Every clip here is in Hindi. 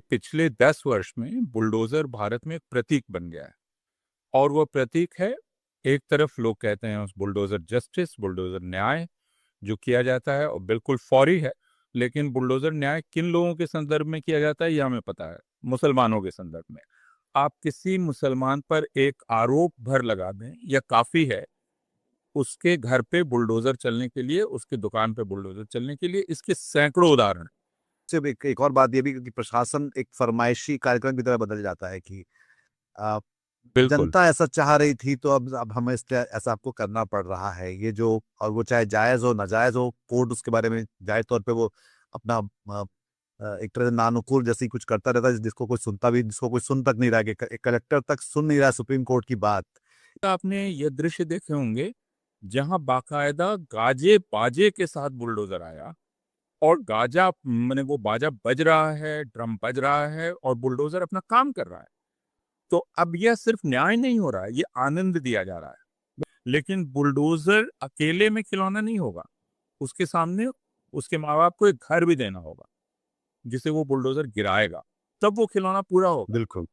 पिछले 10 वर्ष में बुलडोजर भारत में एक प्रतीक बन गया है। और वो प्रतीक है, एक तरफ लोग कहते हैं उस बुलडोजर जस्टिस, बुलडोजर न्याय जो किया जाता है और बिल्कुल फौरी है। लेकिन बुलडोजर न्याय किन लोगों के संदर्भ में किया जाता है ये हमें पता है, मुसलमानों के संदर्भ में। आप किसी मुसलमान पर एक आरोप भर लगा दें, यह काफी है उसके घर पे बुलडोजर चलने के लिए, उसकी दुकान पे बुलडोजर चलने के लिए। इसके सैकड़ों उदाहरण। सिर्फ एक और बात ये भी कि प्रशासन एक फरमाइशी कार्यक्रम की तरह बदल जाता है कि आ, बिल्कुल। जनता ऐसा चाह रही थी तो अब हमें इसलिए ऐसा आपको करना पड़ रहा है। ये जो और वो चाहे जायज हो नाजायज हो, कोर्ट उसके बारे में जायज तौर पे वो अपना एक तरह से नानुकूल जैसी कुछ करता रहता है, जिसको कोई सुनता भी, जिसको कोई सुन तक नहीं रहा, कि एक कलेक्टर तक सुन नहीं रहा सुप्रीम कोर्ट की बात। आपने ये दृश्य देखे होंगे जहां बाकायदा गाजे बाजे के साथ बुलडोजर आया और गाजा मैंने वो बाजा बज रहा है, ड्रम बज रहा है और बुलडोजर अपना काम कर रहा है। तो अब यह सिर्फ न्याय नहीं हो रहा है, ये आनंद दिया जा रहा है। लेकिन बुलडोजर अकेले में खिलौना नहीं होगा, उसके सामने उसके माँ बाप को एक घर भी देना होगा जिसे वो बुलडोजर गिराएगा, तब वो खिलौना पूरा होगा। बिल्कुल।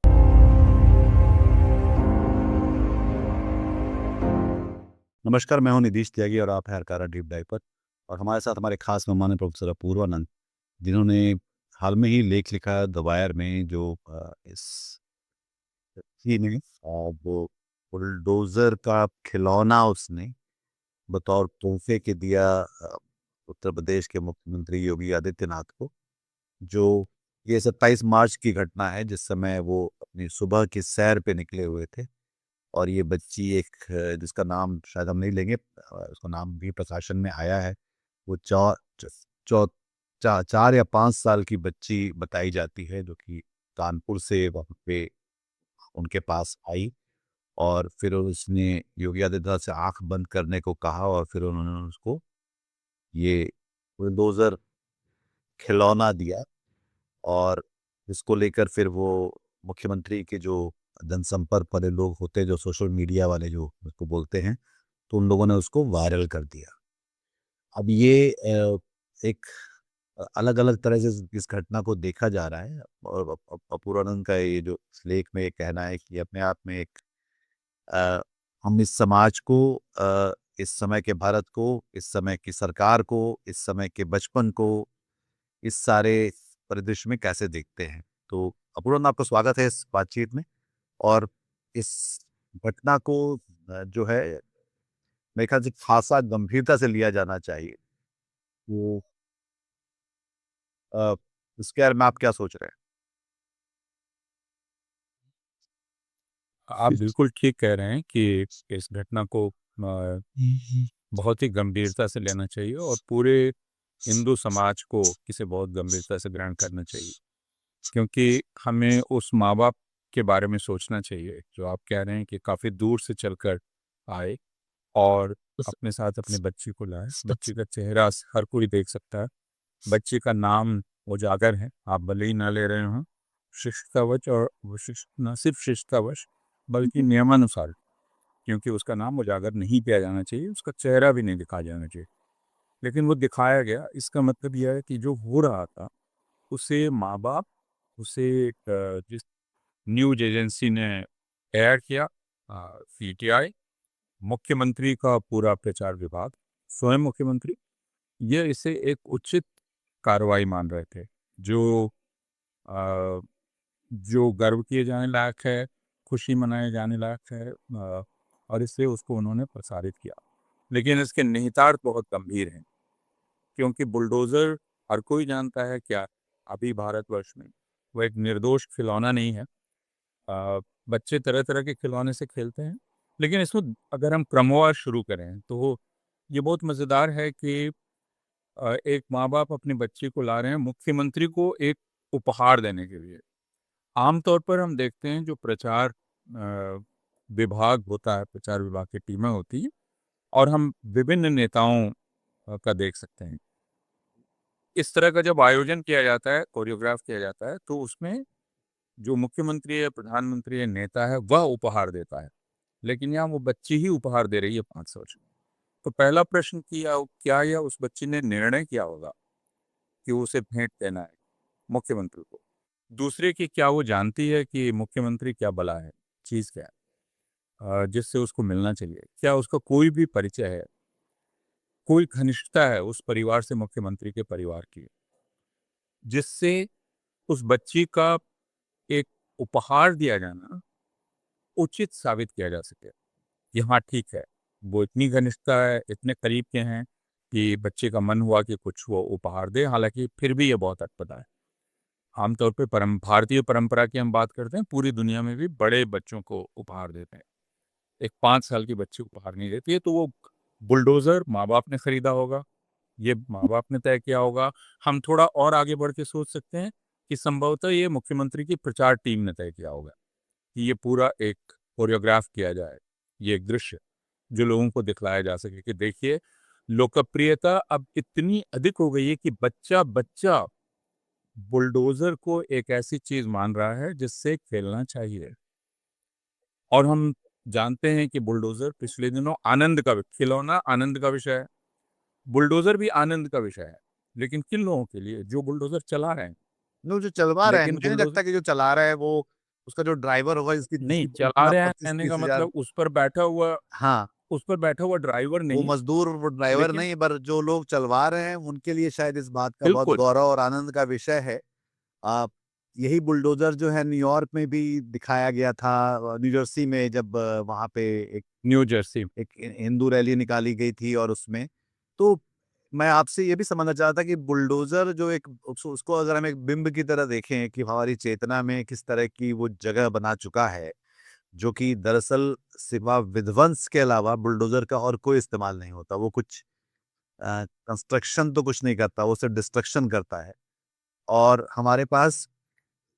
नमस्कार, मैं हूं निधीश त्यागी और आप हैं हरकारा डीप डाइव पर। और हमारे साथ हमारे खास मेहमान हैं प्रोफेसर अपूर्वानंद, जिन्होंने हाल में ही लेख लिखा द वायर में, जो इस व्यक्ति ने वो बुलडोजर का खिलौना उसने बतौर तोहफे के दिया उत्तर प्रदेश के मुख्यमंत्री योगी आदित्यनाथ को। जो ये 27 मार्च की घटना है, जिस समय वो अपनी सुबह की सैर पे निकले हुए थे। और ये बच्ची एक जिसका नाम शायद हम नहीं लेंगे, उसका नाम भी प्रकाशन में आया है। वो चौ, चौ, 4 या 5 साल की बच्ची बताई जाती है, जो कि कानपुर से वहाँ पे उनके पास आई। और फिर उसने योगी आदित्यनाथ से आंख बंद करने को कहा और फिर उन्होंने उसको ये बुलडोजर खिलौना दिया। और इसको लेकर फिर वो मुख्यमंत्री के जो जनसंपर्क वाले लोग होते हैं, जो सोशल मीडिया वाले जो उसको बोलते हैं, तो उन लोगों ने उसको वायरल कर दिया। अब ये एक अलग अलग तरह से इस घटना को देखा जा रहा है। और अपूर्वानंद का ये जो इस लेख में ये कहना है कि अपने आप में एक अ, हम इस समाज को, इस समय के भारत को, इस समय की सरकार को, इस समय के बचपन को, इस सारे परिदृश्य में कैसे देखते हैं। तो अपूर्वानंद, आपका स्वागत है इस बातचीत में। और इस घटना को जो है, मेरे ख्याल से खासा गंभीरता से लिया जाना चाहिए। वो इसके बारे में आप क्या सोच रहे आप बिल्कुल ठीक कह रहे हैं कि इस घटना को हैं? बहुत ही गंभीरता से लेना चाहिए और पूरे हिंदू समाज को इसे बहुत गंभीरता से ग्रहण करना चाहिए। क्योंकि हमें उस माँ बाप के बारे में सोचना चाहिए जो आप कह रहे हैं कि काफ़ी दूर से चलकर आए और अपने साथ अपने बच्ची को लाए। बच्ची का चेहरा हर कोई देख सकता है। बच्ची का नाम उजागर है, आप भले ही ना ले रहे हो शिक्षावश, और विशिष्ट न सिर्फ शिक्षावश बल्कि नियमानुसार, क्योंकि उसका नाम उजागर नहीं किया जाना चाहिए, उसका चेहरा भी नहीं दिखाया जाना चाहिए। लेकिन वो दिखाया गया। इसका मतलब यह है कि जो हो रहा था उसे माँ बाप, उसे जिस न्यूज एजेंसी ने एयर किया, पीटीआई, मुख्यमंत्री का पूरा प्रचार विभाग, स्वयं मुख्यमंत्री, ये इसे एक उचित कार्रवाई मान रहे थे, जो अ, जो गर्व किए जाने लायक है, खुशी मनाए जाने लायक है, और इसलिए उसको उन्होंने प्रसारित किया। लेकिन इसके निहितार्थ बहुत गंभीर हैं, क्योंकि बुलडोजर हर कोई जानता है क्या, अभी भारतवर्ष में वो एक निर्दोष खिलौना नहीं है। बच्चे तरह तरह के खिलौने से खेलते हैं, लेकिन इसमें अगर हम क्रमवार शुरू करें तो ये बहुत मज़ेदार है कि एक माँ बाप अपनी बच्ची को ला रहे हैं मुख्यमंत्री को एक उपहार देने के लिए। आमतौर पर हम देखते हैं जो प्रचार विभाग होता है, प्रचार विभाग की टीमें होती हैं, और हम विभिन्न नेताओं का देख सकते हैं। इस तरह का जब आयोजन किया जाता है, कोरियोग्राफ किया जाता है, तो उसमें जो मुख्यमंत्री है, प्रधानमंत्री है, नेता है, वह उपहार देता है। लेकिन यहाँ वो बच्ची ही उपहार दे रही है 5 वर्ष। तो पहला प्रश्न किया, क्या या उस बच्ची ने निर्णय किया होगा कि उसे भेंट देना है मुख्यमंत्री को? दूसरे की क्या वो जानती है कि मुख्यमंत्री क्या बला है, चीज़ क्या है जिससे उसको मिलना चाहिए? क्या उसका कोई भी परिचय है, कोई घनिष्ठता है उस परिवार से, मुख्यमंत्री के परिवार की, जिससे उस बच्ची का एक उपहार दिया जाना उचित साबित किया जा सके कि हाँ ठीक है, वो इतनी घनिष्ठता है, इतने करीब के हैं कि बच्चे का मन हुआ कि कुछ वो उपहार दे। हालांकि फिर भी ये बहुत अटपटा है। आमतौर पे भारतीय परंपरा की हम बात करते हैं, पूरी दुनिया में भी बड़े बच्चों को उपहार देते हैं। एक 5 साल की बच्ची उपहार नहीं देती है, तो वो बुलडोजर माँ बाप ने खरीदा होगा, ये माँ बाप ने तय किया होगा। हम थोड़ा और आगे बढ़ के सोच सकते हैं कि संभवतः ये मुख्यमंत्री की प्रचार टीम ने तय किया होगा कि ये पूरा एक कोरियोग्राफ किया जाए, ये एक दृश्य जो लोगों को दिखलाया जा सके कि देखिए, लोकप्रियता अब इतनी अधिक हो गई है कि बच्चा बच्चा बुलडोजर को एक ऐसी चीज मान रहा है जिससे खेलना चाहिए। और हम जानते हैं कि बुलडोजर पिछले दिनों आनंद का, खिलौना आनंद का विषय है, बुलडोजर भी आनंद का विषय है, लेकिन किन लोगों के लिए? जो बुलडोजर चला रहे हैं। लोग जो चलवा रहे हैं, लेकिन मुझे नहीं बुलडोजर लगता कि जो चला रहा है वो, उसका जो ड्राइवर होगा जिसकी नहीं जिसकी चला तनख्वाह रहे हैं, पच्चीस कहने तीस का हजार मतलब उस पर बैठा हुआ, हाँ, उस पर बैठा हुआ ड्राइवर वो नहीं, मजदूर, वो ड्राइवर लेकिन नहीं, पर जो लोग चलवा रहे हैं उनके लिए शायद इस बात का बहुत बिल्कुल गौरव और आनंद का विषय है। आ, यही बुलडोजर जो है न्यूयॉर्क में भी दिखाया गया था, न्यू जर्सी में, जब वहां पे एक न्यू जर्सी। एक हिंदू रैली निकाली गई थी, और उसमें तो मैं आपसे ये भी समझना चाहता कि बुलडोजर जो एक उसको अगर हम एक बिंब की तरह देखें कि हमारी चेतना में किस तरह की वो जगह बना चुका है, जो कि दरअसल सिवा विध्वंस के अलावा बुलडोजर का और कोई इस्तेमाल नहीं होता। वो कुछ कंस्ट्रक्शन तो कुछ नहीं करता, वो सिर्फ डिस्ट्रक्शन करता है। और हमारे पास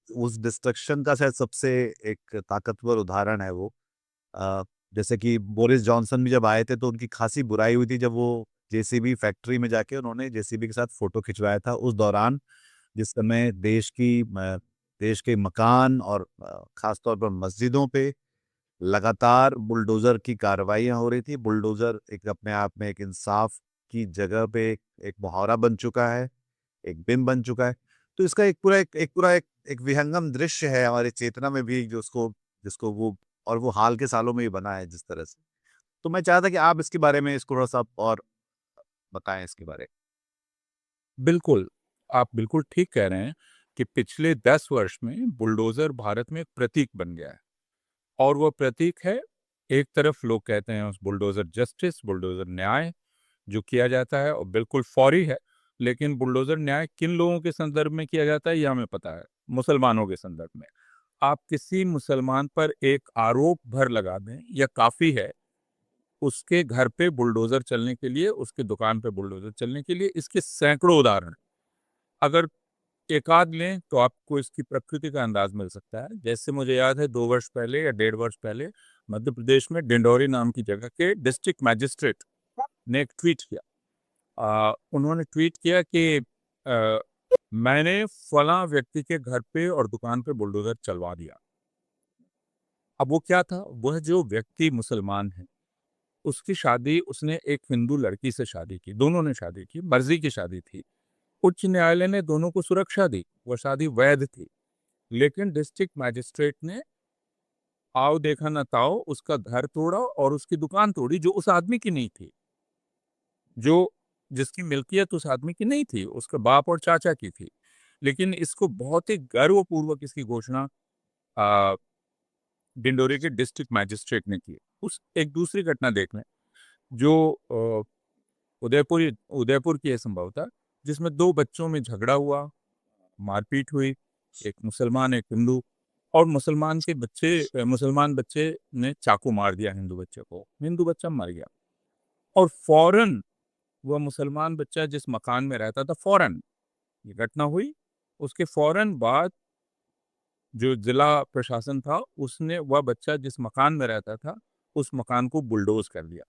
उस डिस्ट्रक्शन का शायद सबसे एक ताकतवर उदाहरण है वो। अ, जैसे कि बोरिस जॉनसन भी जब आए थे तो उनकी खासी बुराई हुई थी जब वो जेसीबी फैक्ट्री में जाके उन्होंने जेसीबी के साथ फोटो खिंचवाया था उस दौरान, जिस समय देश के मकान और खास तौर पर मस्जिदों पे लगातार बुलडोजर की कार्रवाइयां हो रही थी। बुलडोजर एक अपने आप में एक इंसाफ की जगह पे एक मुहावरा बन चुका है, एक बिंब बन चुका है। तो इसका एक विहंगम दृश्य है हमारी चेतना में भी, जो उसको जिसको वो, और वो हाल के सालों में ही बना है जिस तरह से। तो मैं चाहता कि आप इसके बारे में इसको थोड़ा सा और बताएं इसके बारे में। बिल्कुल, आप बिल्कुल ठीक कह रहे हैं कि पिछले 10 वर्ष में बुलडोजर भारत में एक प्रतीक बन गया है। और वो प्रतीक है, एक तरफ लोग कहते हैं उस बुलडोजर जस्टिस, बुलडोजर न्याय जो किया जाता है और बिल्कुल फौरी है। लेकिन बुलडोजर न्याय किन लोगों के संदर्भ में किया जाता है ये हमें पता है, मुसलमानों के संदर्भ में। आप किसी मुसलमान पर एक आरोप भर लगा दें, यह काफी है उसके घर पे बुलडोजर चलने के लिए, उसके दुकान पे बुलडोजर चलने के लिए। इसके सैकड़ों उदाहरण, अगर एक आध लें तो आपको इसकी प्रकृति का अंदाज मिल सकता है। जैसे मुझे याद है 2 वर्ष पहले या 1.5 वर्ष पहले मध्य प्रदेश में डिंडौरी नाम की जगह के डिस्ट्रिक्ट मैजिस्ट्रेट ने एक ट्वीट किया। उन्होंने ट्वीट किया कि आ, मैंने फला व्यक्ति के घर पे और दुकान पे बुलडोजर चलवा दिया। अब वो क्या था? वह जो व्यक्ति मुसलमान है, उसकी शादी, उसने एक हिंदू लड़की से शादी की, दोनों ने शादी की, मर्जी की शादी थी। उच्च न्यायालय ने दोनों को सुरक्षा दी, वह शादी वैध थी। लेकिन डिस्ट्रिक्ट मैजिस्ट्रेट ने आओ देखा न ताओ उसका घर तोड़ा और उसकी दुकान तोड़ी, जो उस आदमी की नहीं थी, जो जिसकी मिल्कियत उस आदमी की नहीं थी, उसके बाप और चाचा की थी। लेकिन इसको बहुत ही गर्वपूर्वक इसकी घोषणा आ, डिंडोरी के डिस्ट्रिक्ट मैजिस्ट्रेट ने की। उस एक दूसरी घटना देख लें जो उदयपुर उदयपुर की है संभवतः, जिसमें दो बच्चों में झगड़ा हुआ, मारपीट हुई, एक मुसलमान एक हिंदू, और मुसलमान बच्चे ने चाकू मार दिया हिंदू बच्चे को, हिंदू बच्चा मर गया। और फौरन वह मुसलमान बच्चा जिस मकान में रहता था, फौरन ये घटना हुई, उसके फौरन बाद जो जिला प्रशासन था उसने वह बच्चा जिस मकान में रहता था उस मकान को बुलडोज कर दिया।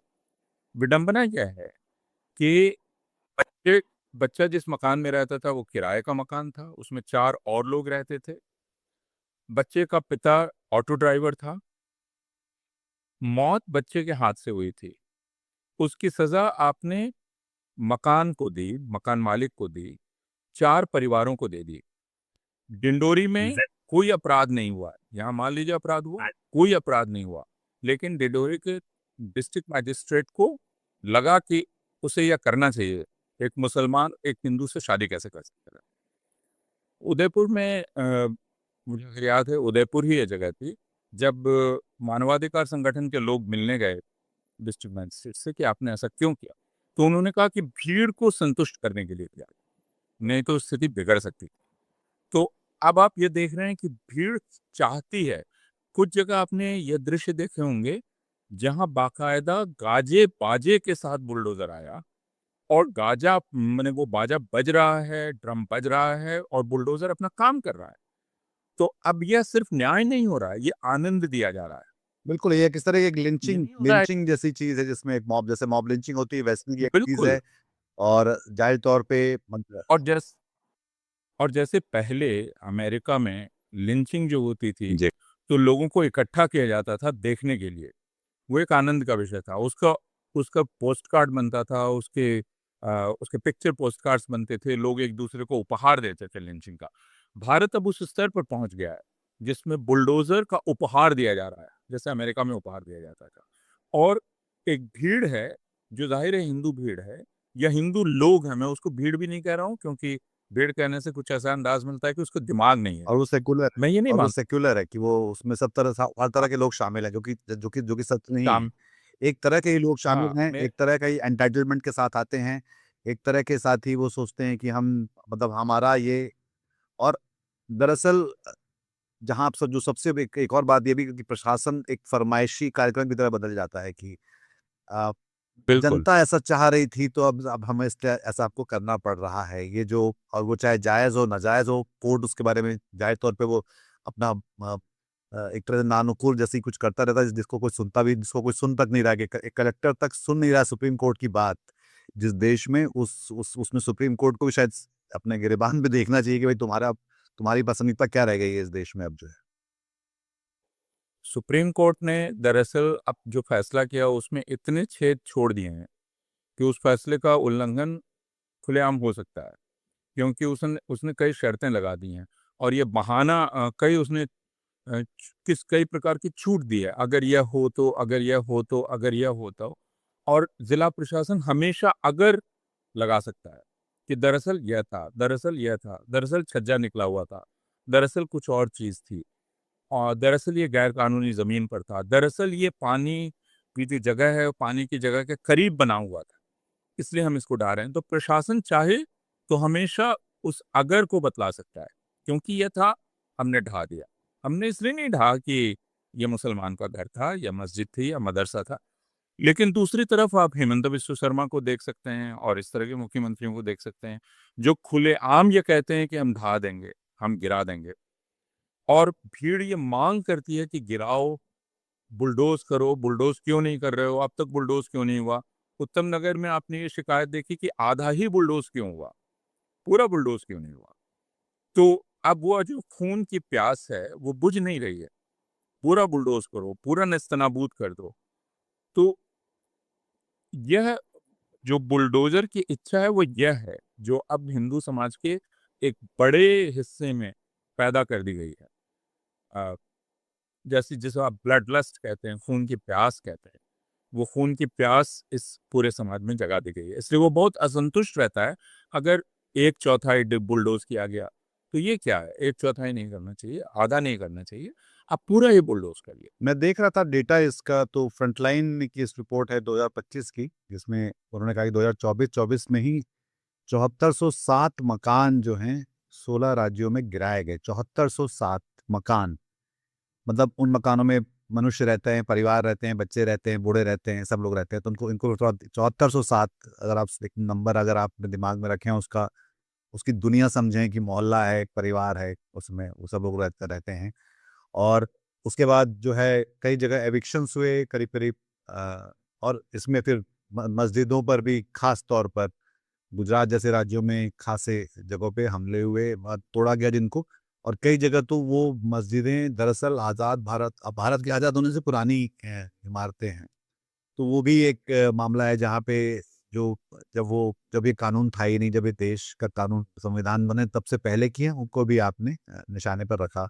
विडंबना यह है कि बच्चे बच्चा जिस मकान में रहता था वो किराए का मकान था, उसमें 4 और लोग रहते थे। बच्चे का पिता ऑटो ड्राइवर था। मौत बच्चे के हाथ से हुई थी। उसकी सजा आपने मकान को दी, मकान मालिक को दी, 4 परिवारों को दे दी। डिंडोरी में कोई अपराध नहीं हुआ, यहाँ मान लीजिए अपराध हुआ, कोई अपराध नहीं हुआ, लेकिन डिंडोरी के डिस्ट्रिक्ट मैजिस्ट्रेट को लगा कि उसे यह करना चाहिए, एक मुसलमान एक हिंदू से शादी कैसे कर सकता है। उदयपुर में मुझे याद है, उदयपुर ही ये जगह थी जब मानवाधिकार संगठन के लोग मिलने गए डिस्ट्रिक्ट मैजिस्ट्रेट से कि आपने ऐसा क्यों किया, तो उन्होंने कहा कि भीड़ को संतुष्ट करने के लिए किया, नहीं तो स्थिति बिगड़ सकती। तो अब आप ये देख रहे हैं कि भीड़ चाहती है। कुछ जगह आपने ये दृश्य देखे होंगे जहां बाकायदा गाजे बाजे के साथ बुलडोजर आया और गाजा मैंने वो बाजा बज रहा है, ड्रम बज रहा है और बुलडोजर अपना काम कर रहा है। तो अब यह सिर्फ न्याय नहीं हो रहा है, ये आनंद दिया जा रहा है। बिल्कुल, ये किस तरह की एक ये लिंचिंग नहीं हो रहा है। लिंचिंग जैसी चीज़ है, जिसमें एक मॉब जैसे मॉब लिंचिंग होती है, वैसी ही एक चीज़ बिल्कुल। है। और जाहिर तौर पे मतलब और जैस और जैसे पहले अमेरिका में लिंचिंग जो होती थी, जी। तो लोगों को इकट्ठा किया जाता था देखने के लिए, वो एक आनंद का विषय था। उसका उसका पोस्ट कार्ड बनता था, उसके पिक्चर पोस्ट कार्ड्स बनते थे, लोग एक दूसरे को उपहार देते थे लिंचिंग का। भारत अब उस स्तर पर पहुंच गया है जिसमें बुलडोजर का उपहार दिया जा रहा है, जैसे अमेरिका में उपहार दिया जाता था। और एक भीड़ है जो जाहिर है हिंदू भीड़ है या हिंदू लोग हैं, मैं उसको भीड़ भी नहीं कह रहा हूँ क्योंकि भीड़ कहने से कुछ ऐसा अंदाज मिलता है कि उसको दिमाग नहीं है। और वो सेक्युलर मैं ये नहीं और वो मानता। सेक्युलर है कि वो उसमें सब हर तरह के लोग शामिल हैं, जो कि सच नहीं है। काम। एक तरह के ही लोग हाँ शामिल हैं, मैं एक तरह का ही एंटाइटलमेंट के साथ आते हैं, एक तरह के साथ ही वो सोचते हैं कि हम मतलब हमारा ये। और दरअसल जहाँ आप सब जो सबसे एक और बात ये भी कि प्रशासन एक फरमाइशी कार्यक्रम की तरह बदल जाता है कि अ, बिल्कुल। जनता ऐसा चाह रही थी तो अब हमें इसलिए ऐसा आपको करना पड़ रहा है। ये जो और वो चाहे जायज़ हो, नाजायज़ हो, कोर्ट उसके बारे में जायज़ तौर पे वो अपना एक तरह से नानुकुर जैसी कुछ करता रहता है, जिसको कोई सुन तक नहीं रहा है कि एक कलेक्टर तक सुन नहीं रहा है सुप्रीम कोर्ट की बात। जिस देश में उसमें सुप्रीम कोर्ट को भी शायद अपने गिरेबान में देखना चाहिए कि भाई तुम्हारी प्रासंगिकता क्या रह गई है इस देश में अब जो है। सुप्रीम कोर्ट ने दरअसल अब जो फैसला किया उसमें इतने छेद छोड़ दिए हैं कि उस फैसले का उल्लंघन खुलेआम हो सकता है, क्योंकि उसने उसने कई शर्तें लगा दी हैं और ये बहाना कई प्रकार की छूट दी है, अगर यह हो तो, अगर यह हो तो, अगर यह हो तो। और जिला प्रशासन हमेशा अगर लगा सकता है कि दरअसल यह था, दरअसल यह था, दरअसल छज्जा निकला हुआ था, दरअसल कुछ और चीज थी, और दरअसल ये गैर कानूनी जमीन पर था, दरअसल ये पानी की जो जगह है पानी की जगह के करीब बना हुआ था, इसलिए हम इसको ढा रहे हैं। तो प्रशासन चाहे तो हमेशा उस अगर को बतला सकता है, क्योंकि यह था, हमने ढा दिया। हमने इसलिए नहीं ढहा कि ये मुसलमान का घर था या मस्जिद थी या मदरसा था। लेकिन दूसरी तरफ आप हेमंत बिस्व शर्मा को देख सकते हैं और इस तरह के मुख्यमंत्रियों को देख सकते हैं जो खुलेआम ये कहते हैं कि हम ढा देंगे, हम गिरा देंगे। और भीड़ ये मांग करती है कि गिराओ, बुलडोज करो, बुलडोज क्यों नहीं कर रहे हो, अब तक बुलडोज क्यों नहीं हुआ। उत्तम नगर में आपने ये शिकायत देखी कि आधा ही बुलडोज क्यों हुआ, पूरा बुलडोज क्यों नहीं हुआ। तो अब वो जो खून की प्यास है वो बुझ नहीं रही है, पूरा बुलडोज करो, पूरा नेस्तनाबूद कर दो। तो यह जो बुलडोजर की इच्छा है वो यह है जो अब हिंदू समाज के एक बड़े हिस्से में पैदा कर दी गई है। अ, जैसे जिसे आप ब्लड लस्ट कहते हैं, खून की प्यास कहते हैं, वो खून की प्यास इस पूरे समाज में जगा दी गई है, इसलिए वो बहुत असंतुष्ट रहता है अगर एक चौथाई बुलडोज किया गया। तो ये क्या है, एक चौथाई नहीं करना चाहिए, आधा नहीं करना चाहिए, आप पूरा ही बुलडोज करिए। मैं देख रहा था डेटा इसका, तो फ्रंटलाइन की इस रिपोर्ट है 2025 की, जिसमें उन्होंने कहा कि 2024 में ही 7407 मकान जो हैं 16 राज्यों में गिराए गए। 7407 मकान, मतलब उन मकानों में मनुष्य रहते हैं, परिवार रहते हैं, बच्चे रहते हैं, बूढ़े रहते हैं, सब लोग रहते हैं। तो उनको इनको थोड़ा 7407 अगर आप एक नंबर अगर आप अपने दिमाग में रखें, उसका उसकी दुनिया समझें कि मोहल्ला है, एक परिवार है, उसमें वो सब लोग रहते रहते हैं। और उसके बाद जो है कई जगह एविक्शंस हुए करीब-करीब। और इसमें फिर म मस्जिदों पर भी ख़ास तौर पर गुजरात जैसे राज्यों में खासे जगहों पे हमले हुए, तोड़ा गया जिनको। और कई जगह तो वो मस्जिदें दरअसल भारत के आज़ाद होने से पुरानी इमारतें हैं। तो वो भी एक मामला है जहाँ पे जो जब ये कानून था ही नहीं, जब ये देश का कानून संविधान बने तब से पहले किए, उनको भी आपने निशाने पर रखा।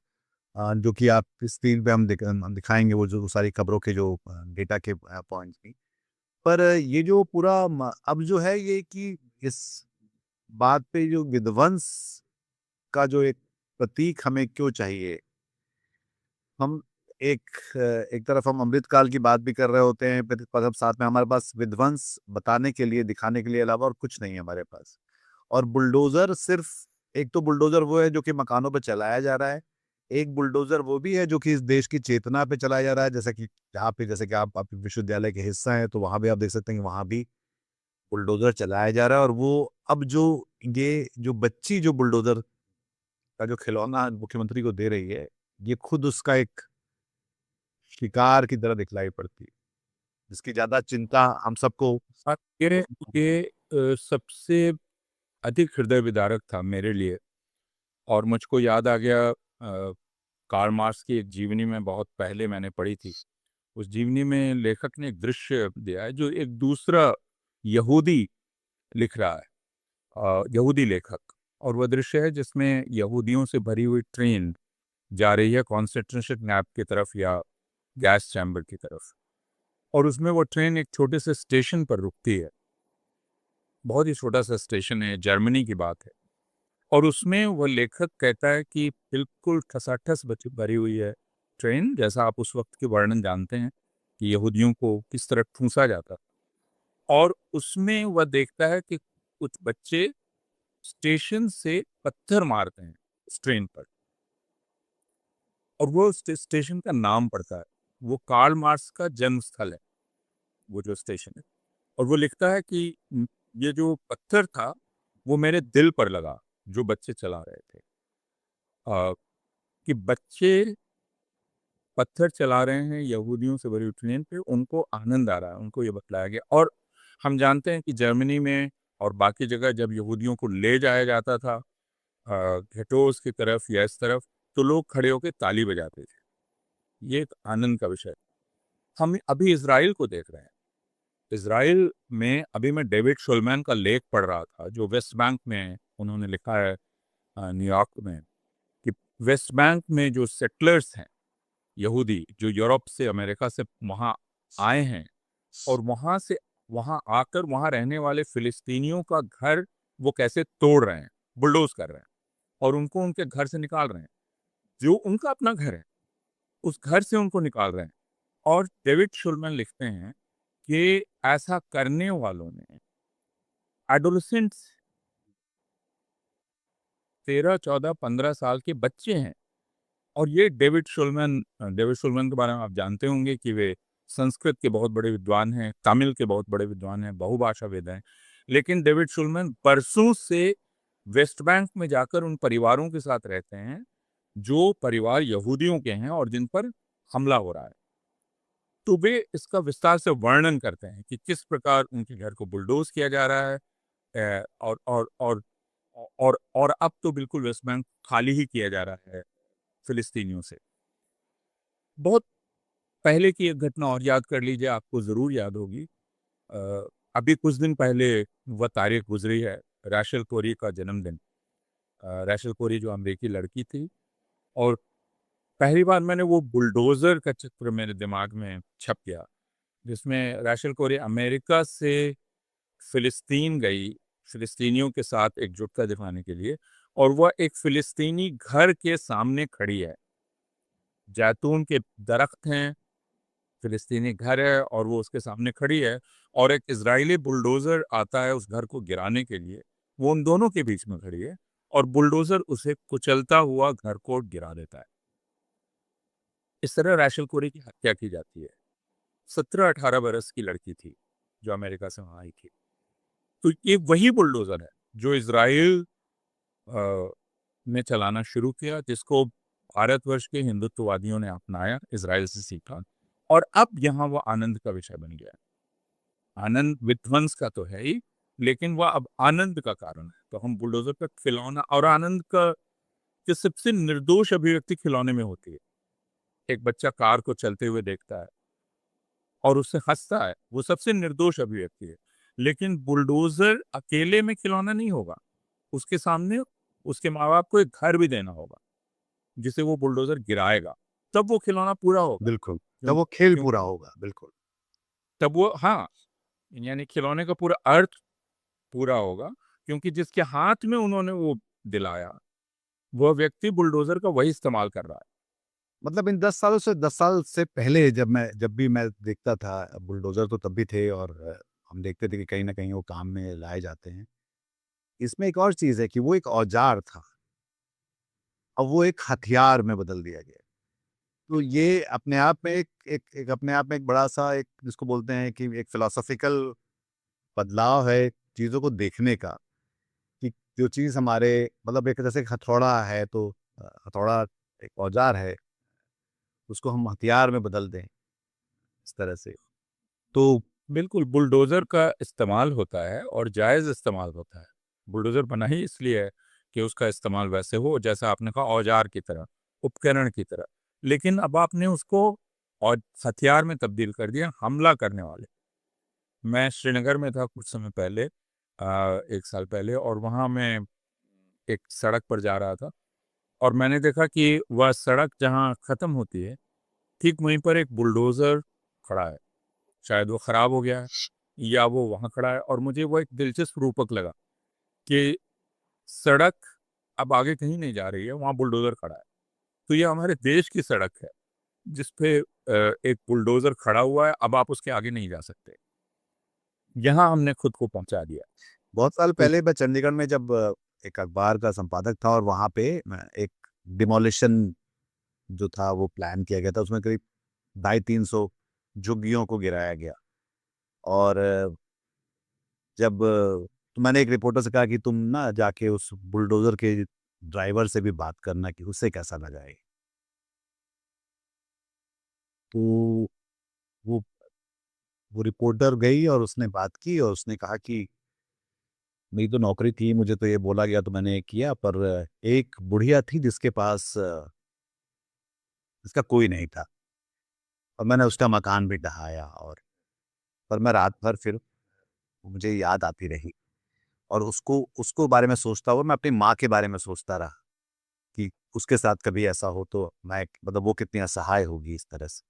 जो कि आप स्क्रीन पे हम दिखाएँगे वो जो सारी खबरों के जो डेटा के पॉइंट्स भी। पर ये जो पूरा अब जो है ये कि इस बात पे जो विध्वंस का जो एक प्रतीक हमें क्यों चाहिए? हम एक तरफ हम अमृतकाल की बात भी कर रहे होते हैं, पर अब साथ में हमारे पास विध्वंस बताने के लिए, दिखाने के लिए अलावा और कुछ नहीं है हमारे पास। और बुलडोज़र सिर्फ़ एक तो बुलडोज़र वो है जो कि मकानों पे चलाया जा रहा है, एक बुलडोज़र वो भी है जो कि इस देश की चेतना पे चलाया जा रहा है, जैसा कि जहाँ पे जैसे कि आप विश्वविद्यालय के हिस्सा हैं, तो वहाँ भी आप देख सकते हैं कि वहाँ भी बुलडोज़र चलाया जा रहा है। और वो अब जो बच्ची जो बुलडोज़र का जो खिलौना मुख्यमंत्री को दे रही है, ये खुद उसका एक शिकार की तरह दिखलाई पड़ती है, जिसकी ज़्यादा चिंता हम सबको। और ये सबसे अधिक हृदय विदारक था मेरे लिए। और मुझको याद आ गया, कार्ल मार्क्स की एक जीवनी में बहुत पहले मैंने पढ़ी थी। उस जीवनी में लेखक ने एक दृश्य दिया है जो एक दूसरा यहूदी लिख रहा है, यहूदी लेखक। और वह दृश्य है जिसमें यहूदियों से भरी हुई ट्रेन जा रही है कॉन्सेंट्रेशन कैंप की तरफ या गैस चैम्बर की तरफ। और उसमें वो ट्रेन एक छोटे से स्टेशन पर रुकती है, बहुत ही छोटा सा स्टेशन है, जर्मनी की बात है। और उसमें वह लेखक कहता है कि बिल्कुल ठसाठस भरी हुई है ट्रेन, जैसा आप उस वक्त के वर्णन जानते हैं कि यहूदियों को किस तरह ठूंसा जाता। और उसमें वह देखता है कि कुछ बच्चे स्टेशन से पत्थर मारते हैं उस ट्रेन पर। और वो स्टेशन का नाम पड़ता है, वो कार्ल मार्क्स का जन्म स्थल है, वो जो स्टेशन है। और वो लिखता है कि ये जो पत्थर था वो मेरे दिल पर लगा, जो बच्चे चला रहे थे। कि बच्चे पत्थर चला रहे हैं यहूदियों से भरी हुई ट्रेन पे, उनको आनंद आ रहा है, उनको ये बतलाया गया। और हम जानते हैं कि जर्मनी में और बाकी जगह जब यहूदियों को ले जाया जाता था घेटोस की तरफ या इस तरफ, तो लोग खड़े होकर ताली बजाते थे। ये एक आनंद का विषय। हम अभी इसराइल को देख रहे हैं। इसराइल में अभी मैं डेविड शोलमैन का लेख पढ़ रहा था जो वेस्ट बैंक में उन्होंने लिखा है, न्यूयॉर्क में, कि वेस्ट बैंक में जो सेटलर्स हैं यहूदी, जो यूरोप से अमेरिका से वहाँ आए हैं, और वहाँ से वहाँ आकर वहाँ रहने वाले फिलिस्तीनियों का घर वो कैसे तोड़ रहे हैं, बुलडोज कर रहे हैं और उनको उनके घर से निकाल रहे हैं। जो उनका अपना घर है उस घर से उनको निकाल रहे हैं। और डेविड शुलमैन लिखते हैं कि ऐसा करने वालों ने एडोलेसेंट्स, 13, 14, 15 साल के बच्चे हैं। और ये डेविड शुलमैन के बारे में आप जानते होंगे कि वे संस्कृत के बहुत बड़े विद्वान हैं, तमिल के बहुत बड़े विद्वान हैं, बहुभाषाविद हैं। लेकिन डेविड शुलमैन बरसों से वेस्ट बैंक में जाकर उन परिवारों के साथ रहते हैं जो परिवार यहूदियों के हैं और जिन पर हमला हो रहा है। तो वे इसका विस्तार से वर्णन करते हैं कि किस प्रकार उनके घर को बुलडोज किया जा रहा है। और अब तो बिल्कुल वेस्ट बैंक खाली ही किया जा रहा है फिलिस्तीनियों से। बहुत पहले की एक घटना और याद कर लीजिए, आपको ज़रूर याद होगी। अ, अभी कुछ दिन पहले वह तारीख गुजरी है, रैशल कोरी का जन्मदिन। रैशल कोरी जो अमेरिकी लड़की थी, और पहली बार मैंने वो बुलडोज़र का चित्र मेरे दिमाग में छप गया, जिसमें रैशल कोरी अमेरिका से फ़िलिस्तीन गई, फ़िलिस्तीनियों के साथ एकजुटता दिखाने के लिए, और वह एक फ़िलिस्तीनी घर के सामने खड़ी है। जैतून के दरख्त हैं, फ़िलिस्तीनी घर है और वो उसके सामने खड़ी है, और एक इज़राइली बुलडोज़र आता है उस घर को गिराने के लिए। वो उन दोनों के बीच में खड़ी है और बुलडोज़र उसे कुचलता हुआ घर को गिरा देता है। इस तरह रैशल कोरी की हत्या की जाती है। 17-18 बरस की लड़की थी, जो अमेरिका से वहाँ आई थी। तो ये वही बुलडोज़र है जो इज़राइल अ, ने चलाना शुरू किया, जिसको भारतवर्ष के हिंदुत्ववादियों ने अपनाया, इज़राइल से सीखा, और अब यहाँ वो आनंद का विषय बन गया है। आनंद विध्वंस का तो है ही, लेकिन वह अब आनंद का कारण है। तो हम बुलडोजर का खिलौना, और आनंद का कि सबसे निर्दोष अभिव्यक्ति खिलौने में होती है। एक बच्चा कार को चलते हुए देखता है और उससे हंसता है, वो सबसे निर्दोष अभिव्यक्ति है। लेकिन बुलडोजर अकेले में खिलौना नहीं होगा, उसके सामने उसके माँ बाप को एक घर भी देना होगा जिसे वो बुलडोजर गिराएगा, तब वो खिलौना पूरा होगा। बिल्कुल, तब क्यों वो खेल क्यों पूरा होगा, बिल्कुल। तब वो, हाँ, यानी खिलौने का पूरा अर्थ पूरा होगा, क्योंकि जिसके हाथ में उन्होंने वो दिलाया, वह व्यक्ति बुलडोजर का वही इस्तेमाल कर रहा है। मतलब इन 10 सालों से 10 साल से पहले जब भी मैं देखता था बुलडोज़र तो तब भी थे और हम देखते थे कि कहीं न कहीं वो काम में लाए जाते हैं। इसमें एक और चीज़ है कि वो एक औज़ार था, अब वो एक हथियार में बदल दिया गया। तो ये अपने आप में एक अपने आप में एक बड़ा-सा एक जिसको बोलते हैं कि एक फिलॉसॉफ़िकल बदलाव है चीज़ों को देखने का, कि जो चीज़ हमारे मतलब एक जैसे हथौड़ा है तो हथौड़ा एक औज़ार है, उसको हम हथियार में बदल दें, इस तरह से। तो बिल्कुल, बुलडोज़र का इस्तेमाल होता है और जायज़ इस्तेमाल होता है। बुलडोज़र बना ही इसलिए है कि उसका इस्तेमाल वैसे हो जैसा आपने कहा, औज़ार की तरह, उपकरण की तरह। लेकिन अब आपने उसको और हथियार में तब्दील कर दिया, हमला करने वाले। मैं श्रीनगर में था कुछ समय पहले, 1 साल पहले, और वहाँ मैं एक सड़क पर जा रहा था और मैंने देखा कि वह सड़क जहाँ ख़त्म होती है, ठीक वहीं पर एक बुलडोज़र खड़ा है। शायद वो खराब हो गया है या वो वहाँ खड़ा है, और मुझे वो एक दिलचस्प रूपक लगा कि सड़क अब आगे कहीं नहीं जा रही है, वहाँ बुलडोज़र खड़ा है। तो ये हमारे देश की सड़क है जिस पे एक बुलडोज़र खड़ा हुआ है, अब आप उसके आगे नहीं जा सकते। यहाँ हमने खुद को पहुँचा दिया। बहुत साल तो पहले मैं चंडीगढ़ में जब एक अखबार का संपादक था और वहाँ पे एक डिमोलिशन जो था वो प्लान किया गया था। उसमें करीब 250-300 झुग्गियों को गिराया गया और जब तो मैंने एक रिपोर्टर से कहा कि तुम ना जाके उस बुलडोज़र के ड्राइवर से भी बात करना कि उसे कैसा लगा है। तो वो वो रिपोर्टर गई और उसने बात की और उसने कहा कि मेरी तो नौकरी थी, मुझे तो ये बोला गया तो मैंने किया पर एक बुढ़िया थी जिसके पास जिसका कोई नहीं था और मैंने उसका मकान भी ढहाया और पर मैं रात भर फिर मुझे याद आती रही और उसको उसको बारे में सोचता हुआ मैं अपनी माँ के बारे में सोचता रहा कि उसके साथ कभी ऐसा हो तो मैं मतलब वो कितनी असहाय होगी इस तरह से।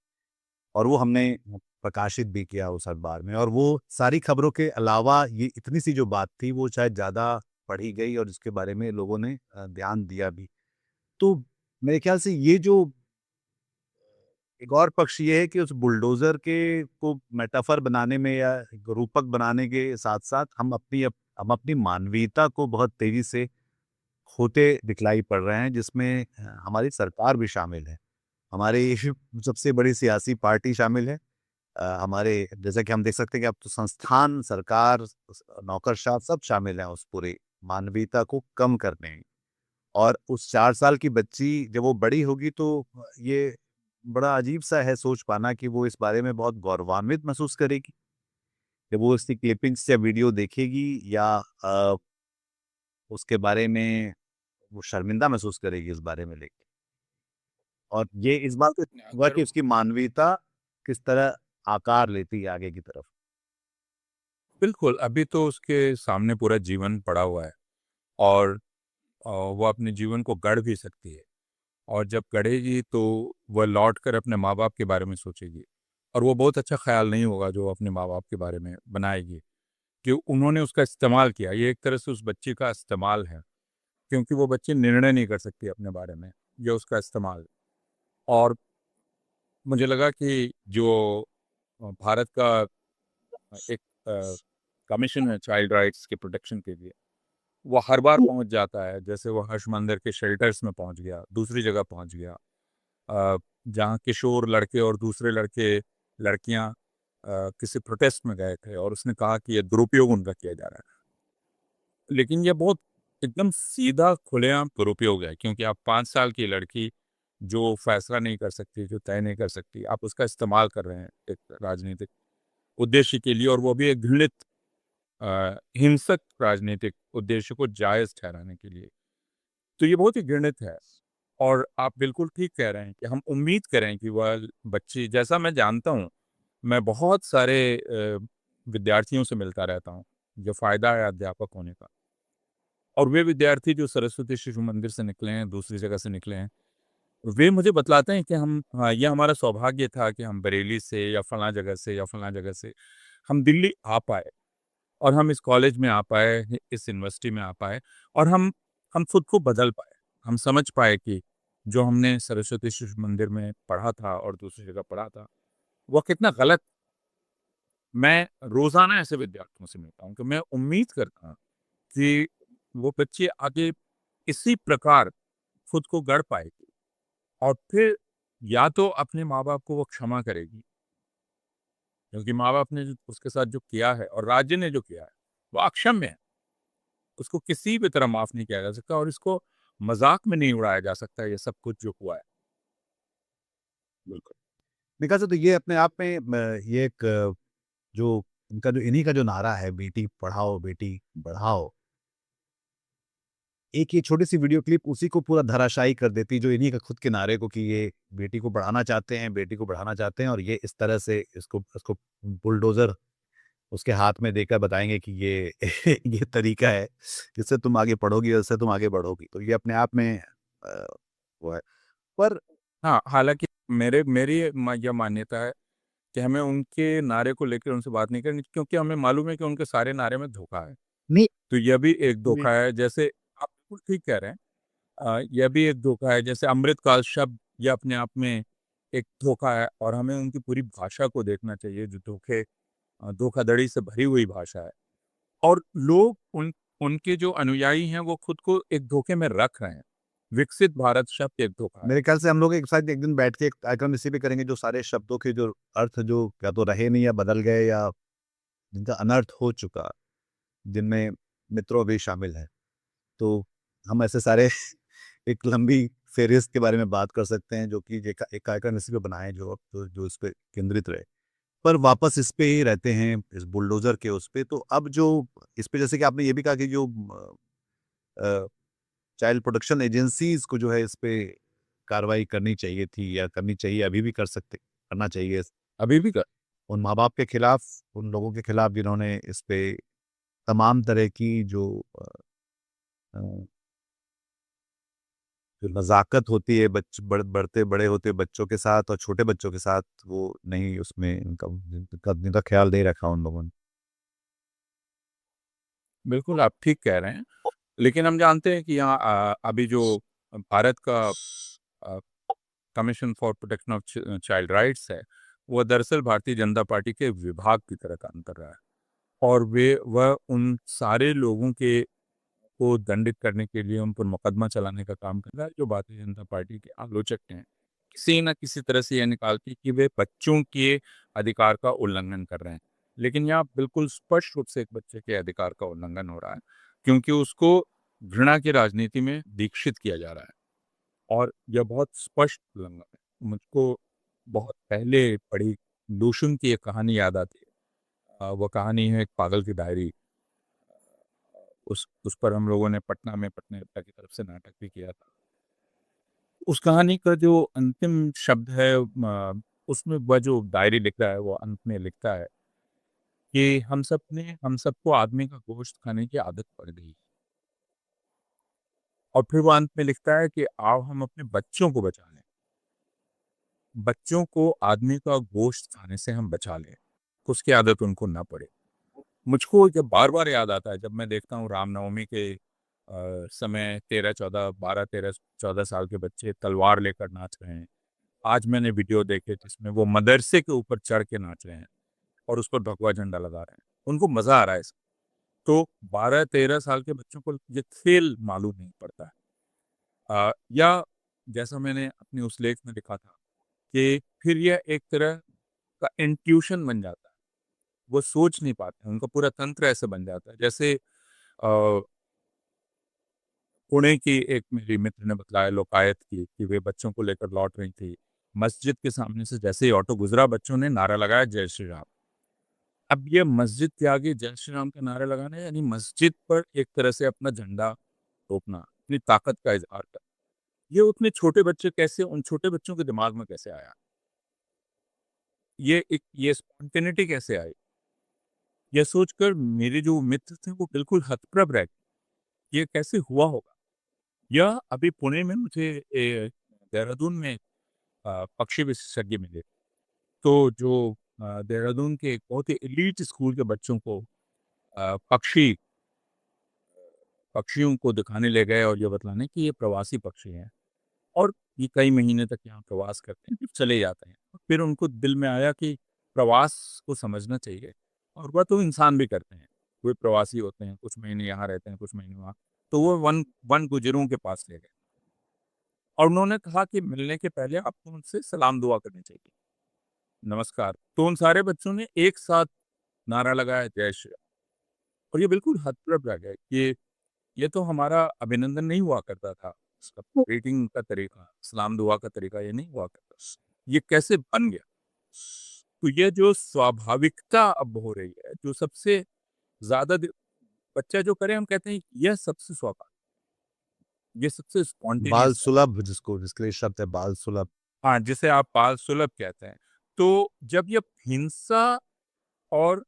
और वो हमने प्रकाशित भी किया उस अखबार में और वो सारी खबरों के अलावा ये इतनी सी जो बात थी वो शायद ज़्यादा पढ़ी गई और इसके बारे में लोगों ने ध्यान दिया भी। तो मेरे ख्याल से ये जो एक और पक्ष ये है कि उस बुलडोज़र के को मेटाफर बनाने में या एक रूपक बनाने के साथ-साथ हम अपनी मानवीयता को बहुत तेज़ी से खोते दिखलाई पड़ रहे हैं जिसमें हमारी सरकार भी शामिल है। हमारी सबसे बड़ी सियासी पार्टी शामिल है। हमारे जैसा कि हम देख सकते हैं कि अब तो संस्थान, सरकार, नौकरशाह सब शामिल हैं उस पूरी मानवीयता को कम करने में। और उस 4 साल की बच्ची जब वो बड़ी होगी तो ये बड़ा अजीब-सा है सोच पाना कि वो इस बारे में बहुत गौरवान्वित महसूस करेगी। जब वो इसकी क्लिपिंग्स या वीडियो देखेगी या अ, उसके बारे में वो शर्मिंदा महसूस करेगी इस बारे में लेके। और ये इस बात पे होगा अगर कि उसकी मानवीयता किस तरह आकार लेती है आगे की तरफ। बिल्कुल, अभी तो उसके सामने पूरा जीवन पड़ा हुआ है, और वो अपने जीवन को गढ़ भी सकती है, और जब गढ़ेगी तो वह लौटकर अपने माँ-बाप के बारे में सोचेगी, और वो बहुत अच्छा ख़्याल नहीं होगा जो अपने माँ-बाप के बारे में बनाएगी, कि उन्होंने उसका इस्तेमाल किया। ये एक तरह से उस बच्ची का इस्तेमाल है, क्योंकि वो बच्ची निर्णय नहीं कर सकती अपने बारे में, ये उसका इस्तेमाल। और मुझे लगा कि जो भारत का एक कमीशन है चाइल्ड राइट्स के प्रोटेक्शन के लिए, वो हर बार पहुंच जाता है। जैसे वो हर्ष मंदिर के शेल्टर्स में पहुंच गया, दूसरी जगह पहुंच गया, जहाँ किशोर लड़के और दूसरे लड़के लड़कियां किसी प्रोटेस्ट में गए थे, और उसने कहा कि ये दुरुपयोग उनका किया जा रहा है। लेकिन ये बहुत एकदम सीधा खुलेआम दुरुपयोग है, क्योंकि आप 5 साल की लड़की जो फैसला नहीं कर सकती, जो तय नहीं कर सकती, आप उसका इस्तेमाल कर रहे हैं एक राजनीतिक उद्देश्य के लिए, और वो भी एक घृणित हिंसक राजनीतिक उद्देश्य को जायज़ ठहराने के लिए। तो ये बहुत ही घृणित है, और आप बिल्कुल ठीक कह रहे हैं कि हम उम्मीद करें कि वह बच्ची, जैसा मैं जानता हूँ, मैं बहुत सारे विद्यार्थियों से मिलता रहता हूँ, जो फ़ायदा है अध्यापक होने का। और वे विद्यार्थी जो सरस्वती शिशु मंदिर से निकले हैं, दूसरी जगह से निकले हैं, वे मुझे बतलाते हैं कि ये हमारा सौभाग्य था कि हम बरेली से या फलाँ जगह से या फलाँ जगह से हम दिल्ली आ पाए और हम इस कॉलेज में आ पाए, इस यूनिवर्सिटी में आ पाए और हम खुद को बदल पाए। हम समझ पाए कि जो हमने सरस्वती शिशु मंदिर में पढ़ा था और दूसरी जगह पढ़ा था, वो कितना गलत। मैं रोज़ाना ऐसे विद्यार्थियों से मिलता हूँ कि मैं उम्मीद करता हूँ कि वो बच्चे आगे इसी प्रकार खुद को गढ़ पाएगी और फिर या तो अपने माँ-बाप को वो क्षमा करेगी, क्योंकि माँ-बाप ने जो उसके साथ जो किया है और राज्य ने जो किया है, वो अक्षम्य है। उसको किसी भी तरह माफ़ नहीं किया जा सकता और इसको मज़ाक में नहीं उड़ाया जा सकता ये सब कुछ जो हुआ है। बिल्कुल। मेरे ख्याल से तो ये अपने आप में ये एक जो इनका जो इन्हीं का जो नारा है, बेटी पढ़ाओ, बेटी बढ़ाओ, एक ये छोटी-सी वीडियो क्लिप उसी को पूरा धराशायी कर देती, जो इन्हीं के खुद के नारे को कि ये बेटी को पढ़ाना चाहते हैं, बेटी को बढ़ाना चाहते हैं और ये इस तरह से इसको इसको बुलडोज़र उसके हाथ में देकर बताएँगे कि ये ये तरीका है, जिससे तुम आगे पढ़ोगी और इससे तुम आगे बढ़ोगी। तो ये अपने आप में वो है। पर हाँ, हालाँकि मेरी यह मान्यता है कि हमें उनके नारे को लेकर उनसे बात नहीं करनी, क्योंकि हमें मालूम है कि उनके सारे नारे में धोखा है। नहीं तो यह भी एक में धोखा है, जैसे आप बिल्कुल ठीक कह रहे हैं। यह भी एक धोखा है, जैसे अमृतकाल शब्द ये अपने आप में एक धोखा है और हमें उनकी पूरी भाषा को देखना चाहिए जो धोखाधड़ी से भरी हुई भाषा है। और लोग उनके जो अनुयायी हैं वो खुद को एक धोखे में रख रहे हैं। विकसित भारत शब्द एक धोखा है। मेरे ख्याल से हम लोग एक साथ एक दिन बैठ के एक कार्यक्रम इसी पे करेंगे, जो सारे शब्दों के जो अर्थ जो या तो रहे नहीं या बदल गए या जिनका अनर्थ हो चुका, जिनमें मित्रों भी शामिल हैं। तो हम ऐसे सारे एक लंबी फ़ेहरिस्त के बारे में बात कर सकते हैं, जो कि एक कार्यक्रम इसी पे बनाएँ जो इस पे केंद्रित रहे। पर वापस इस पे ही रहते हैं, इस बुलडोज़र के उस पे, तो अब जो इस पे जैसे कि आपने ये भी कहा कि जो अ, चाइल्ड प्रोटेक्शन एजेंसीज़ को जो है इस पे कार्रवाई करनी चाहिए थी या करनी चाहिए, अभी भी करना चाहिए। अभी भी कर उन माँ-बाप के खिलाफ, उन लोगों के खिलाफ जिन्होंने इस पे तमाम तरह की अ, जो नज़ाकत होती है बढ़ते बड़े होते बच्चों के साथ और छोटे बच्चों के साथ, वो नहीं उसमें जिनका ख़्याल नहीं रखा उन लोगों ने। बिल्कुल, आप ठीक कह रहे हैं। लेकिन हम जानते हैं कि यहाँ अभी जो भारत का अ, commission for protection of child rights है, वो दरअसल भारतीय जनता पार्टी के विभाग की तरह काम कर रहा है। और वह उन सारे लोगों को दंडित करने के लिए उन पर मुकदमा चलाने का काम कर रहा है, जो भारतीय जनता पार्टी के आलोचक हैं। किसी न किसी तरह से यह निकालती कि वे बच्चों के अधिकार का उल्लंघन कर रहे हैं। लेकिन यहाँ बिल्कुल स्पष्ट रूप से एक बच्चे के अधिकार का उल्लंघन हो रहा है, क्योंकि उसको घृणा की राजनीति में दीक्षित किया जा रहा है और यह बहुत स्पष्ट उल्लंघन है। मुझको बहुत पहले पढ़ी लूशुन की एक कहानी याद आती है। वो कहानी है एक पागल की डायरी। उस पर हम लोगों ने पटना में पटना नृत्य की तरफ से नाटक भी किया था। उस कहानी का जो अंतिम शब्द है, उसमें वह जो डायरी लिख रहा है वो अंत में लिखता है कि हम सबको आदमी का गोश्त खाने की आदत पड़ गई। और फिर वो अंत में लिखता है कि आओ हम अपने बच्चों को बचा लें। बच्चों को आदमी का गोश्त खाने से हम बचा लें, उसकी आदत उनको ना पड़े। मुझको जब बार-बार याद आता है जब मैं देखता हूँ रामनवमी के समय 13-14 12-13-14 साल के बच्चे तलवार लेकर नाच रहे हैं। आज मैंने वीडियो देखे जिसमें वो मदरसे के ऊपर चढ़ के नाच रहे हैं और उस पर भगवा झंडा लगा रहे हैं। उनको मज़ा आ रहा है इसमें। तो 12-13 साल के बच्चों को ये खेल मालूम नहीं पड़ता है। या जैसा मैंने अपने उस लेख में लिखा था कि फिर यह एक तरह का इंट्यूशन बन जाता है। वो सोच नहीं पाते हैं, उनका पूरा तंत्र ऐसे बन जाता है। जैसे पुणे की एक मेरी मित्र ने बताया लोकायत की कि वे बच्चों को लेकर लौट रही थी। मस्जिद के सामने से जैसे ही ऑटो गुजरा बच्चों ने नारा लगाया जय श्री राम। अब ये मस्जिद के आगे जय श्री राम का नारा लगाना यानी मस्जिद पर एक तरह से अपना झंडा रोपना, अपनी ताकत का इज़हार करना। ये उतने छोटे बच्चे कैसे उन छोटे बच्चों के दिमाग में कैसे आया? ये स्पॉन्टेनिटी कैसे आई? यह सोचकर मेरे जो मित्र थे वो बिल्कुल हतप्रभ रह गए, ये कैसे हुआ होगा? यह अभी पुणे में मुझे देहरादून में पक्षी विशेषज्ञ मिले। तो जो देहरादून के एक बहुत ही एलीट स्कूल के बच्चों को पक्षियों को दिखाने ले गए और ये बतलाने कि ये प्रवासी पक्षी हैं और ये कई महीने तक यहाँ प्रवास करते हैं, फिर चले जाते हैं। फिर उनको दिल में आया कि प्रवास को समझना चाहिए और वह तो इंसान भी करते हैं। कोई प्रवासी होते हैं, कुछ महीने यहाँ रहते हैं, कुछ महीने वहाँ। तो वो वन वन गुज्जरों के पास ले गए और उन्होंने कहा कि मिलने के पहले आपको उनसे सलाम दुआ करनी चाहिए, नमस्कार। तो उन सारे बच्चों ने एक साथ नारा लगाया, जय श्री राम। और ये बिल्कुल हतप्रभ रह गए कि ये तो हमारा अभिनंदन नहीं हुआ करता था। ग्रीटिंग का तरीका, सलाम दुआ का तरीका ये नहीं हुआ करता। ये कैसे बन गया? तो ये जो स्वाभाविकता अब हो रही है, जो सबसे ज़्यादा बच्चा जो करे हम कहते हैं यह सबसे स्वाभाविक, ये सबसे बाल स्पॉन्टेनियस है। सुलभ जिसको जिसके लिए शब्द है बाल सुलभ। हाँ, जिसे आप बाल सुलभ कहते हैं। तो जब ये हिंसा और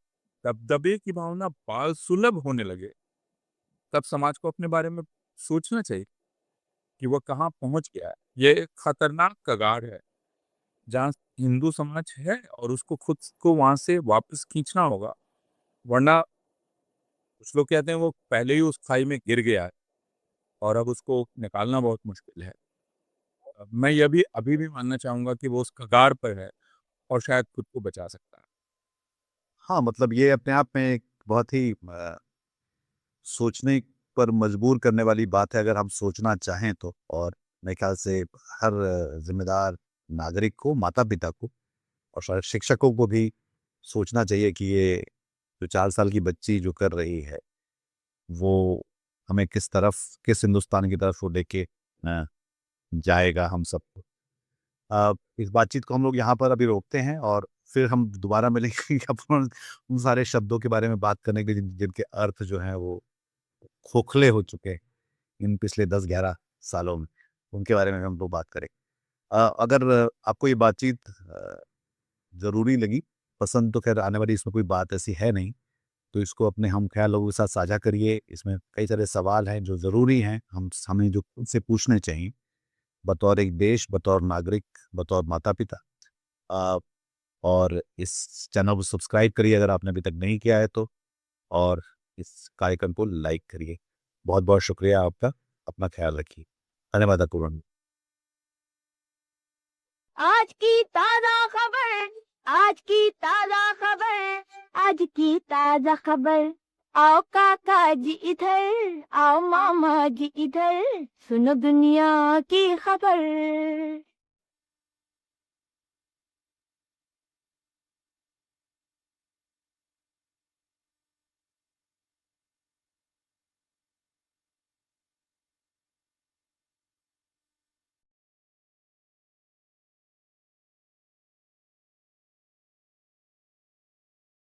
दबदबे की भावना बाल सुलभ होने लगे, तब समाज को अपने बारे में सोचना चाहिए कि वो कहाँ पहुँच गया है। ये एक खतरनाक कगार है, जहाँ हिंदू समाज है और उसको खुद को वहाँ से वापस खींचना होगा। वरना कुछ लोग कहते हैं वो पहले ही उस खाई में गिर गया है और अब उसको निकालना बहुत मुश्किल है। मैं ये भी अभी भी मानना चाहूँगा कि वो उस कगार पर है और शायद खुद को बचा सकता है। हाँ, मतलब ये अपने आप में एक बहुत ही सोचने पर मजबूर करने वाली बात है अगर हम सोचना चाहें तो। और मेरे ख्याल से हर ज़िम्मेदार नागरिक को, माता-पिता को और शायद शिक्षकों को भी सोचना चाहिए कि ये जो 4 साल की बच्ची जो कर रही है, वो हमें किस तरफ, किस हिंदुस्तान की तरफ वो लेके जाएगा हम सबको। इस बातचीत को हम लोग यहाँ पर अभी रोकते हैं और फिर हम दोबारा मिलेंगे अपन उन सारे शब्दों के बारे में बात करने के लिए जिनके अर्थ जो हैं वो खोखले हो चुके हैं इन पिछले 10-11 सालों में, उनके बारे में हम लोग बात करें। अगर आपको ये बातचीत ज़रूरी लगी, पसंद तो ख़ैर आने वाली इसमें कोई बात ऐसी है नहीं, तो इसको अपने हम-ख़याल लोगों के साथ साझा करिए। इसमें कई सारे सवाल हैं जो ज़रूरी हैं, हमें जो खुद से पूछने चाहिए, बतौर एक देश, बतौर नागरिक, बतौर माता-पिता। अ, और इस चैनल को सब्सक्राइब करिए अगर आपने अभी तक नहीं किया है तो, और इस कार्यक्रम को लाइक करिए। बहुत-बहुत शुक्रिया आपका। अपना ख़्याल रखिए। धन्यवाद आपको। आज की ताजा खबर, आज की ताजा खबर, आज की ताजा खबर। आओ काका जी इधर, आओ मामा जी इधर, सुनो दुनिया की खबर।